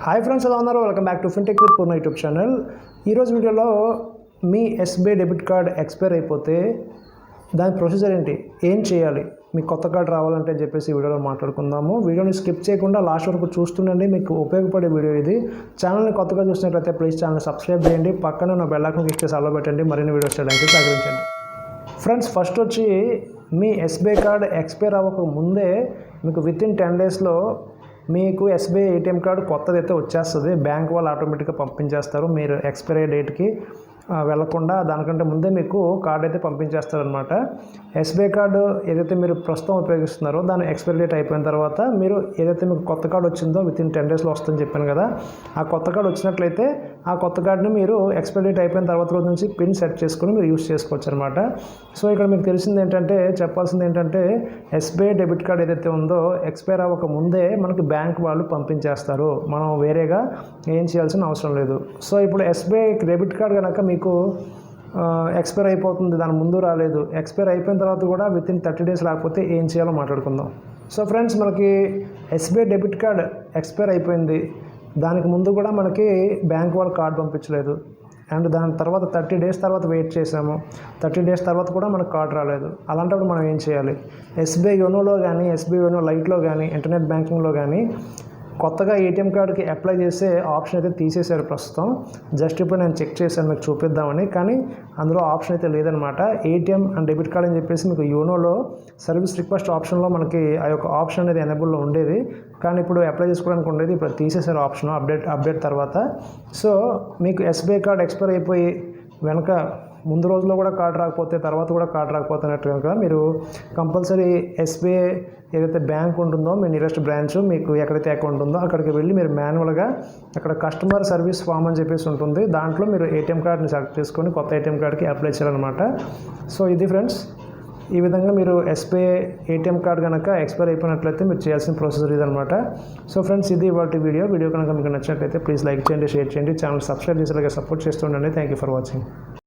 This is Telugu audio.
హాయ్ ఫ్రెండ్స్, ఎలా ఉన్నారు? Welcome back to fintech with Purna YouTube channel. ఈరోజు వీడియోలో మీ ఎస్బీఐ డెబిట్ కార్డ్ ఎక్స్పైర్ అయిపోతే దాని ప్రొసీజర్ ఏంటి, ఏం చేయాలి, మీకు కొత్త కార్డు రావాలంటే అని చెప్పేసి వీడియోలో మాట్లాడుకుందాము. వీడియోని స్కిప్ చేయకుండా లాస్ట్ వరకు చూస్తుండండి, మీకు ఉపయోగపడే వీడియో ఇది. ఛానల్ని కొత్తగా చూసినట్లయితే ప్లీజ్ ఛానల్ని సబ్స్క్రైబ్ చేయండి, పక్కన ఉన్న బెల్ ఐకాన్ క్లిక్ చేసి ఆల్లో పెట్టండి, మరిన్ని వీడియోస్ చేయడానికి సహకరించండి. ఫ్రెండ్స్, ఫస్ట్ వచ్చి మీ ఎస్బీఐ కార్డ్ ఎక్స్పైర్ అవ్వక ముందే మీకు వితిన్ 10 డేస్లో మీకు ఎస్బీఐ ఏటీఎం కార్డు కొత్తది అయితే వచ్చేస్తుంది. బ్యాంక్ వాళ్ళు ఆటోమేటిక్గా పంపించేస్తారు. మీరు ఎక్స్పైరీ డేట్కి వెళ్లకుండా దానికంటే ముందే మీకు కార్డు అయితే పంపించేస్తారనమాట. ఎస్బీఐ కార్డు ఏదైతే మీరు ప్రస్తుతం ఉపయోగిస్తున్నారో దాని ఎక్స్పైరీ డేట్ అయిపోయిన తర్వాత మీరు ఏదైతే మీకు కొత్త కార్డు వచ్చిందో వితిన్ 10 డేస్లో వస్తుందని చెప్పాను కదా, ఆ కొత్త కార్డు వచ్చినట్లయితే ఆ కొత్త కార్డుని మీరు ఎక్స్పైరీ డేట్ అయిపోయిన తర్వాత రోజు నుంచి పిన్ సెట్ చేసుకుని మీరు యూస్ చేసుకోవచ్చు అనమాట. సో ఇక్కడ మీకు తెలిసింది ఏంటంటే, చెప్పాల్సింది ఏంటంటే, ఎస్బీఐ డెబిట్ కార్డు ఏదైతే ఉందో ఎక్స్పైర్ అవ్వక ముందే మనకి బ్యాంక్ వాళ్ళు పంపించేస్తారు. మనం వేరేగా ఏం చేయాల్సిన అవసరం లేదు. సో ఇప్పుడు ఎస్బీఐ డెబిట్ కార్డు కనుక మీకు ఎక్స్పైర్ అయిపోతుంది, దాని ముందు రాలేదు, ఎక్స్పైర్ అయిపోయిన తర్వాత కూడా వితిన్ 30 డేస్ రాకపోతే ఏం చేయాలో మాట్లాడుకుందాం. సో ఫ్రెండ్స్, మనకి ఎస్బీఐ డెబిట్ కార్డ్ ఎక్స్పైర్ అయిపోయింది, దానికి ముందు కూడా మనకి బ్యాంక్ వాళ్ళు కార్డు పంపించలేదు, అండ్ దాని తర్వాత 30 డేస్ తర్వాత వెయిట్ చేసాము, 30 డేస్ తర్వాత కూడా మనకు కార్డు రాలేదు. అలాంటప్పుడు మనం ఏం చేయాలి? ఎస్బీఐ యోనోలో కానీ, ఎస్బీఐ యోనో లైట్లో కానీ, ఇంటర్నెట్ బ్యాంకింగ్లో కానీ కొత్తగా ఏటీఎం కార్డుకి అప్లై చేసే ఆప్షన్ అయితే తీసేశారు ప్రస్తుతం. జస్ట్ ఇప్పుడు నేను చెక్ చేశాను మీకు చూపిద్దామని, కానీ అందులో ఆప్షన్ అయితే లేదనమాట. ఏటీఎం అండ్ డెబిట్ కార్డ్ అని చెప్పేసి మీకు యోనోలో సర్వీస్ రిక్వెస్ట్ ఆప్షన్లో మనకి ఆ యొక్క ఆప్షన్ అనేది ఎనేబుల్లో ఉండేది, కానీ ఇప్పుడు అప్లై చేసుకోవడానికి ఉండేది, ఇప్పుడు తీసేశారు ఆప్షన్ అప్డేట్ తర్వాత. సో మీకు ఎస్బీఐ కార్డ్ ఎక్స్పైర్ అయిపోయి వెనక ముందు రోజుల్లో కూడా కార్డు రాకపోతే తర్వాత కూడా కార్డు రాకపోతే అన్నట్టు కనుక మీరు కంపల్సరీ ఎస్బీఐ ఏదైతే బ్యాంక్ ఉంటుందో మీ నియరెస్ట్ బ్రాంచ్, మీకు ఎక్కడైతే అకౌంట్ ఉందో అక్కడికి వెళ్ళి మీరు మాన్యువల్గా అక్కడ కస్టమర్ సర్వీస్ ఫామ్ అని చెప్పేసి ఉంటుంది, దాంట్లో మీరు ఏటీఎం కార్డుని సెలెక్ట్ చేసుకొని కొత్త ఏటీఎం కార్డుకి అప్లై చేయాలన్నమాట. సో ఇది ఫ్రెండ్స్, ఈ విధంగా మీరు ఎస్బీఐ ఏటీఎం కార్డు కనుక ఎక్స్పైర్ అయిపోయినట్లయితే మీరు చేయాల్సిన ప్రొసీజర్ ఇదనమాట. సో ఫ్రెండ్స్, ఇది ఇవాళ వీడియో కనుక మీకు నచ్చినట్లయితే ప్లీజ్ లైక్ చేయండి, షేర్ చేయండి, ఛానల్ సబ్స్క్రైబ్ చేసేలాగా సపోర్ట్ చేస్తుండండి. Thank you for watching.